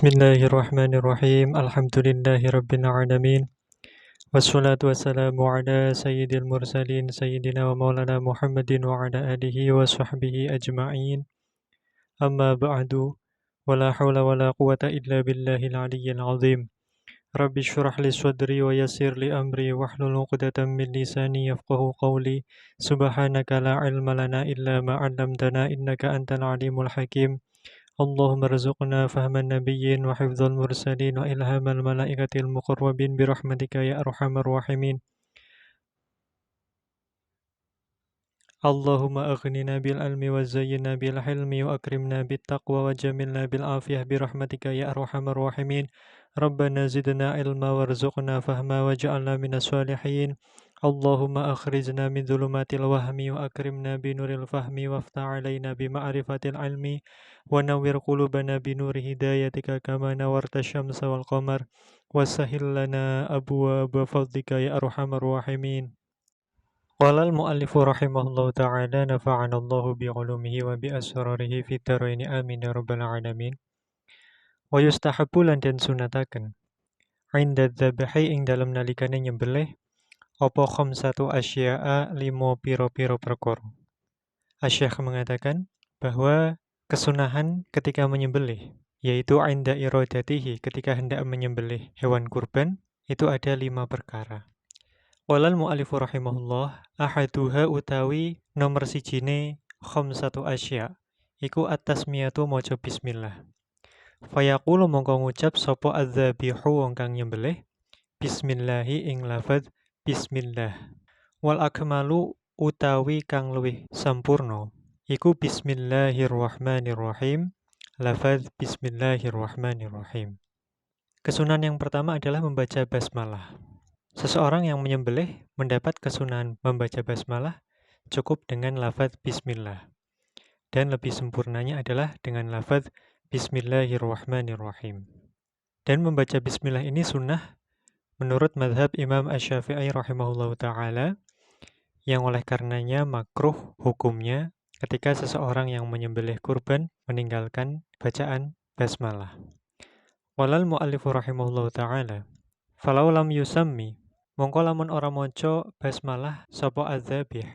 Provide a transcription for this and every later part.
Bismillahirrahmanirrahim. Alhamdulillahirabbil alamin. Wassalatu wassalamu ala sayyidil mursalin sayyidina wa maulana Muhammadin wa ala alihi wa sahbihi ajma'in. Amma ba'du. Wala hawla wala quwata illa billahil aliyyil azim. Rabbi shrah li sadri wa yassir li amri wahlul 'uqdatam min lisani yafqahu qawli. Subhanaka la ilma lana illa ma 'allamtana innaka antal alimul hakim. اللهم ارزقنا فهم النبيين وحفظ المرسلين وإلهام الملائكة المقربين برحمتك يا أرحم الراحمين. اللهم أغننا بالعلم وزينا بالحلم وأكرمنا بالتقوى وجملنا بالعافية برحمتك يا أرحم الراحمين. ربنا زدنا علما وارزقنا فهما واجعلنا من الصالحين. اللهم أخرجنا من ظلمات الوهم وأكرمنا بنور الفهم وافتح علينا بمعرفة العلم ونور قلوبنا بنور هدايتك كما نورت الشمس والقمر وسهل لنا أبواب فضلك يا أرحم الراحمين. قال المؤلف رحمه الله تعالى نفعنا الله بعلومه وبأسراره في الدارين آمين يا رب العالمين. ويستحب lan den sunataken inda dzabahi ing dalem nalikane nyembelih apa khamsatu asya'a 5 piro-piro perkara. Asy-Syaikh mengatakan bahwa kesunahan ketika menyembelih yaitu inda iradatihi ketika hendak menyembelih hewan kurban itu ada 5 perkara. Walal mu'alifu rahimahullah ahaduha utawi nomor sijine khamsatu asya iku at-tasmiyatu maca bismillah. Fayaqulu mongko ngucap sapa adzabihu wong kang nyembelih bismillahi ing lafadz bismillah. Wal akmalu utawi kang luwih sampurna iku bismillahirrahmanirrahim lafadz bismillahirrahmanirrahim. Kesunahan yang pertama adalah membaca basmalah. Seseorang yang menyembelih mendapat kesunahan membaca basmalah cukup dengan lafadz bismillah. Dan lebih sempurnanya adalah dengan lafadz bismillahirrahmanirrahim. Dan membaca bismillah ini sunnah menurut mazhab Imam Asy-Syafi'i rahimahullahu ta'ala yang oleh karenanya makruh hukumnya ketika seseorang yang menyembelih kurban meninggalkan bacaan basmalah. Walal mu'allifu rahimahullahu ta'ala falau lam yusammi mongko lamun ora maca basmalah sapa adzabih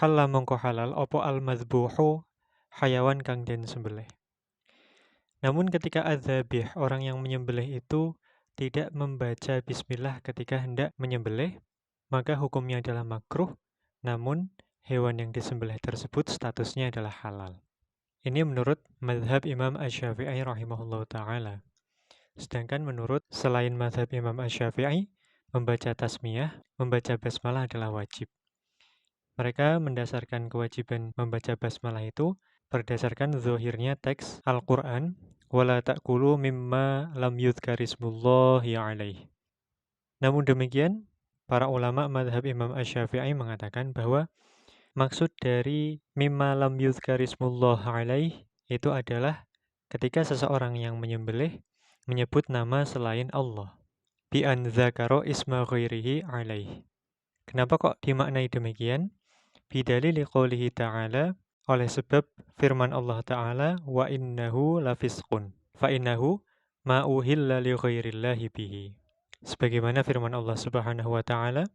halal mongko halal apa al-madzbuhu hayawan kang den sembelih. Namun ketika adzabih orang yang menyembelih itu tidak membaca bismillah ketika hendak menyembelih, maka hukumnya adalah makruh, namun hewan yang disembelih tersebut statusnya adalah halal. Ini menurut mazhab Imam Asy-Syafi'i rahimahullahu ta'ala. Sedangkan menurut selain mazhab Imam Asy-Syafi'i, membaca tasmiyah, membaca basmalah adalah wajib. Mereka mendasarkan kewajiban membaca basmalah itu berdasarkan zahirnya teks Al-Quran wala ta'kulu mimma lam yudhkarismullahi alaih. Namun demikian, para ulama mazhab Imam Asy-Syafi'i mengatakan bahwa maksud dari mimma lam yudhkarismullahi alaih itu adalah ketika seseorang yang menyembelih menyebut nama selain Allah. Bi an dzakara isma ghairihi alaih. Kenapa kok dimaknai demikian? Bidalili qoulihi ta'ala oleh sebab firman Allah Ta'ala wa innahu lafisqun fa innahu ma uhilla li ghairillahi bihi. Sebagaimana firman Allah Subhanahu wa Ta'ala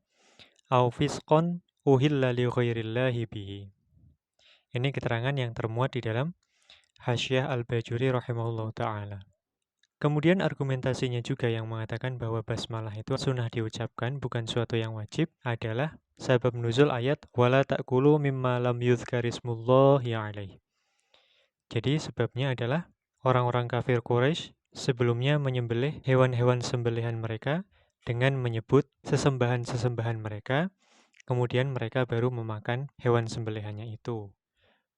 au fisqon uhilla li ghairillahi bihi. Ini keterangan yang termuat di dalam Hasyiah Al-Bajuri rahimahullahu ta'ala. Kemudian argumentasinya juga yang mengatakan bahwa basmalah itu sunnah diucapkan bukan suatu yang wajib adalah sabab nuzul ayat wala ta'kulu mimma lam yudhkarismullahi alaih. Jadi sebabnya adalah orang-orang kafir Quraisy sebelumnya menyembelih hewan-hewan sembelihan mereka dengan menyebut sesembahan-sesembahan mereka, kemudian mereka baru memakan hewan sembelihannya itu.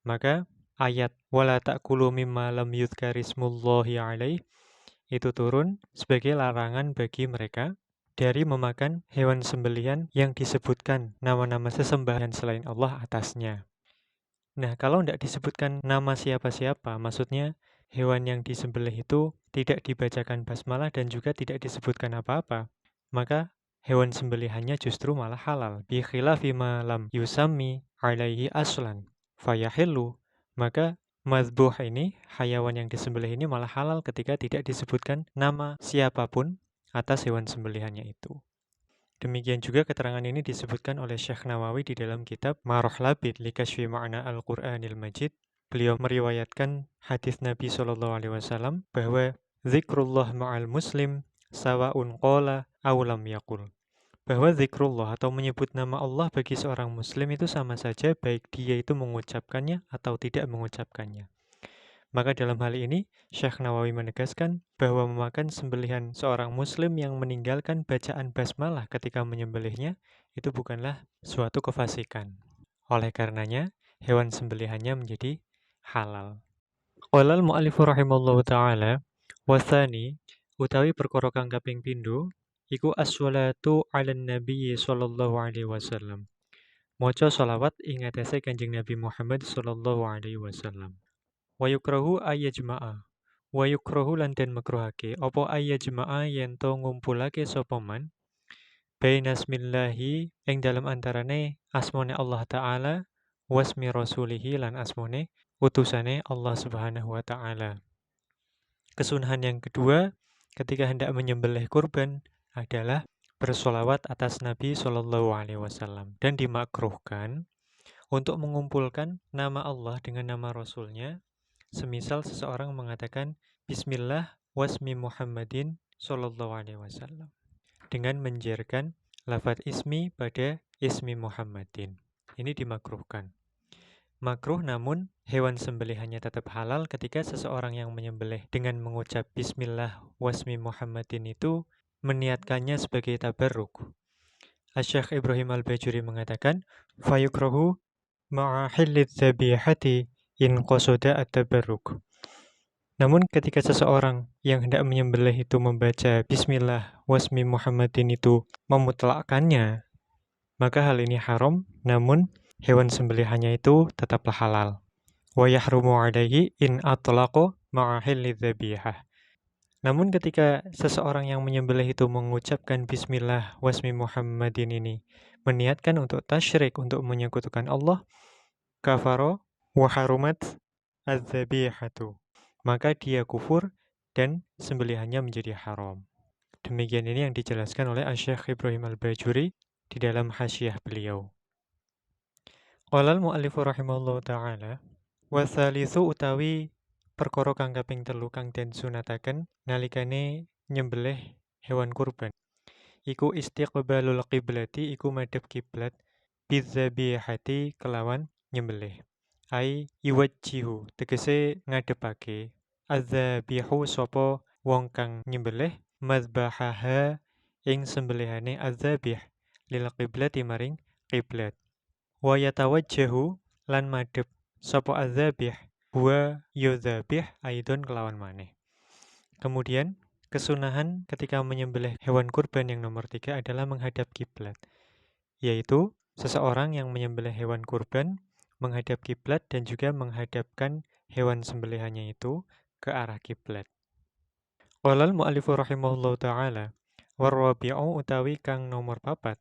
Maka ayat wala ta'kulu mimma lam yudhkarismullahi alaih itu turun sebagai larangan bagi mereka dari memakan hewan sembelihan yang disebutkan nama-nama sesembahan selain Allah atasnya. Nah, kalau tidak disebutkan nama siapa-siapa, maksudnya hewan yang disembelih itu tidak dibacakan basmalah dan juga tidak disebutkan apa-apa, maka hewan sembelihannya justru malah halal. Bi khilafi ma lam yusammi alaihi aslan fayahillu, maka Madbuh ini, hayawan yang disembelih ini malah halal ketika tidak disebutkan nama siapapun atas hewan sembelihannya itu. Demikian juga keterangan ini disebutkan oleh Syekh Nawawi di dalam kitab Maroh Labid li Kashfi Ma'na Al-Qur'anil Majid. Beliau meriwayatkan hadis Nabi SAW bahwa zikrullah ma'al muslim sawa'un qala aw lam yaqul. Bahwa zikrullah atau menyebut nama Allah bagi seorang muslim itu sama saja baik dia itu mengucapkannya atau tidak mengucapkannya. Maka dalam hal ini, Syekh Nawawi menegaskan bahwa memakan sembelihan seorang muslim yang meninggalkan bacaan basmalah ketika menyembelihnya itu bukanlah suatu kefasikan. Oleh karenanya, hewan sembelihannya menjadi halal. Qala al-mu'allifu rahimallahu ta'ala, wasani utawi perkara kang kaping pindho iku as-sholatu 'alan nabi sallallahu alaihi wasallam. Maca sholawat ing atase Kanjeng Nabi Muhammad sallallahu alaihi wasallam. Wa yukrahu ayyajma'a. Wa yukrahu lan den makruhake apa ayyajma'a yen to ngumpulake sapa man bainasmillahi ing dalam antarane asmane Allah taala wasmi rasulihi lan asmane utusane Allah Subhanahu wa taala. Kesunahan yang kedua ketika hendak menyembelih kurban adalah bersolawat atas Nabi Shallallahu Alaihi Wasallam dan dimakruhkan untuk mengumpulkan nama Allah dengan nama Rasulnya. Semisal seseorang mengatakan Bismillah wasmi Muhammadin Shallallahu Alaihi Wasallam dengan menjerkan lafadz ismi pada ismi Muhammadin. Ini dimakruhkan. Makruh namun hewan sembelihannya tetap halal ketika seseorang yang menyembelih dengan mengucap Bismillah wasmi Muhammadin itu meniatkannya sebagai tabarruk. Asy-Syaikh Ibrahim Al-Bajuri mengatakan, fayukrahu ma'a hillit dzabihati in qasada at-tabarruk. Namun ketika seseorang yang hendak menyembelih itu membaca Bismillah wasmi Muhammadin itu memutlakkannya, maka hal ini haram, namun hewan sembelihannya itu tetaplah halal. Wa yahrumu alaihi in atlaqo ma'a hilli dzabihah. Namun ketika seseorang yang menyembelih itu mengucapkan Bismillah wasmi Muhammadin ini meniatkan untuk tasyrik, untuk menyekutukan Allah, kafaro wa harumat az-zabihatu. Maka dia kufur dan sembelihannya menjadi haram. Demikian ini yang dijelaskan oleh Asy-Syaikh Ibrahim Al-Bajuri di dalam hasyiah beliau. Qala al-mu'allifu rahimahullahu ta'ala, wa tsalitsu utawi perkara kang kaping 3 kang den sunataken nalikane nyembelih hewan kurban. Iku istiqbalul qiblati iku madhep kiblat bidzabihati kelawan nyembelih. Ai iwajjihu tegese ngadepake adzabihu sapa wong kang nyembelih mazbahaha ing sembelihane adzabih lil qiblati maring qiblat. Wa yatawajjahu lan madhep sapa adzabih huwa yudzabih aidon kelawan maneh. Kemudian kesunahan ketika menyembelih hewan kurban yang nomor 3 adalah menghadap kiblat, yaitu seseorang yang menyembelih hewan kurban menghadap kiblat dan juga menghadapkan hewan sembelihannya itu ke arah kiblat. Qala al-mu'allifu rahimahullahu ta'ala, warrabi'u utawi kang nomor 4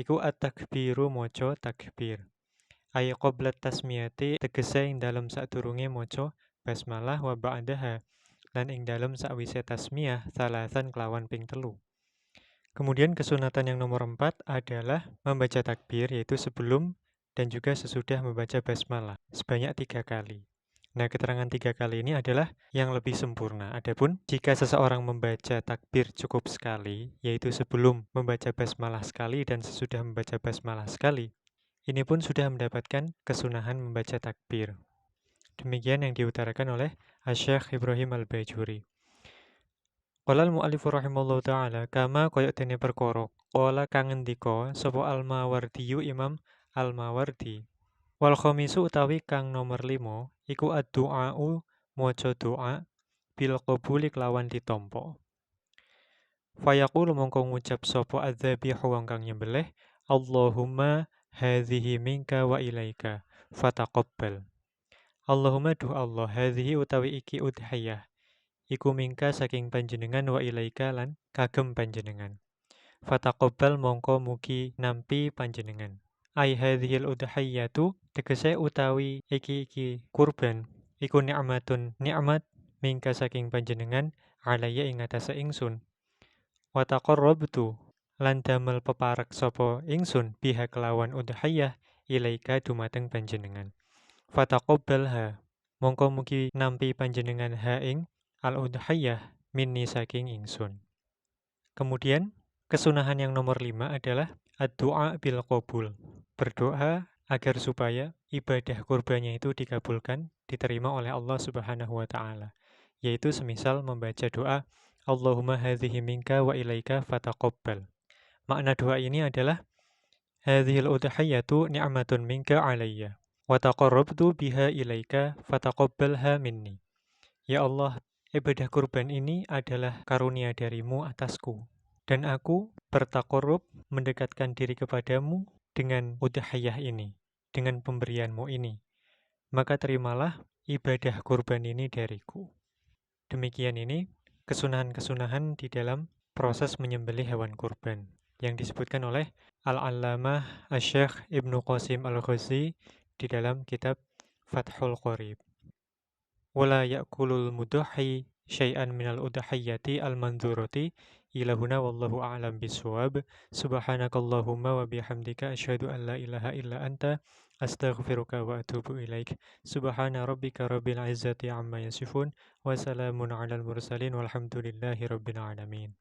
iku at-takbiru maca takbir. Ay qabla tasmiyati tegese ing dalem sadurunge maca basmalah wa ba'daha lan ing dalem sakwise tasmiyah salasan kelawan ping 3. Kemudian kesunatan yang nomor 4 adalah membaca takbir yaitu sebelum dan juga sesudah membaca basmalah sebanyak 3 kali. Nah, keterangan 3 kali ini adalah yang lebih sempurna. Adapun jika seseorang membaca takbir cukup sekali, yaitu sebelum membaca basmalah sekali dan sesudah membaca basmalah sekali, ini pun sudah mendapatkan kesunahan membaca takbir. Demikian yang diutarakan oleh Asy-Syaikh Ibrahim Al-Bajuri. Qala al-mu'allifu rahimallahu ta'ala kama koyok dene perkara qala kang ngendika sapa Al-Mawardi Imam Al-Mawardi. Wal khamisu utawi kang nomor 5 iku ad-du'a'u maca doa bil qabuli kelawan ditampa. Fayaqulu mongko ngucap sapa adzabihu wong kang nyembelih Allahumma hadhihi minka wa ilaika fataqabbal. Allahumma duh Allah hadhihi utawi iki udhiyah iku mingka saking panjenengan wa ilaika lan kagem panjenengan. Fataqabbal mongko mugi nampi panjenengan. Ai hadhil udhiyatu tegese utawi iki kurban iku ni'matun nikmat mingka saking panjenengan alaya ing atase ingsun. Wa taqarrabtu lan damel peparek sapa ingsun biha kelawan udhiyah ilaika dumateng panjenengan. Fataqabbalha mongko mugi nampi panjenengan ha ing al udhiyah minni saking ingsun. Kemudian kesunahan yang nomor 5 adalah ad-du'a bil qabul. Berdoa agar supaya ibadah kurbannya itu dikabulkan, diterima oleh Allah Subhanahu wa taala. Yaitu semisal membaca doa Allahumma hadhihi minka wa ilaika fataqabbal. Makna doa ini adalah hadhil udhiyatu ni'matun minka alayya wa taqarrabtu biha ilaika fataqabbalha minni. Ya Allah, ibadah kurban ini adalah karunia darimu atasku. Dan aku bertakorup mendekatkan diri kepadamu dengan udhiyah ini, dengan pemberianmu ini. Maka terimalah ibadah kurban ini dariku. Demikian ini kesunahan-kesunahan di dalam proses menyembelih hewan kurban yang disebutkan oleh Al-Allamah Asy-Syaikh Ibnu Qasim Al-Ghazi di dalam kitab Fathul Qorib. Wala ya'kulul mudahhi syai'an minal udhayyati al-manzurati ila huna wallahu a'lam bisawab. Subhanakallahumma wa bihamdika asyhadu an la ilaha illa anta astaghfiruka wa atubu ilaik. Subhana rabbika rabbil izzati amma yasifun wa salamun alal mursalin walhamdulillahi rabbil alamin.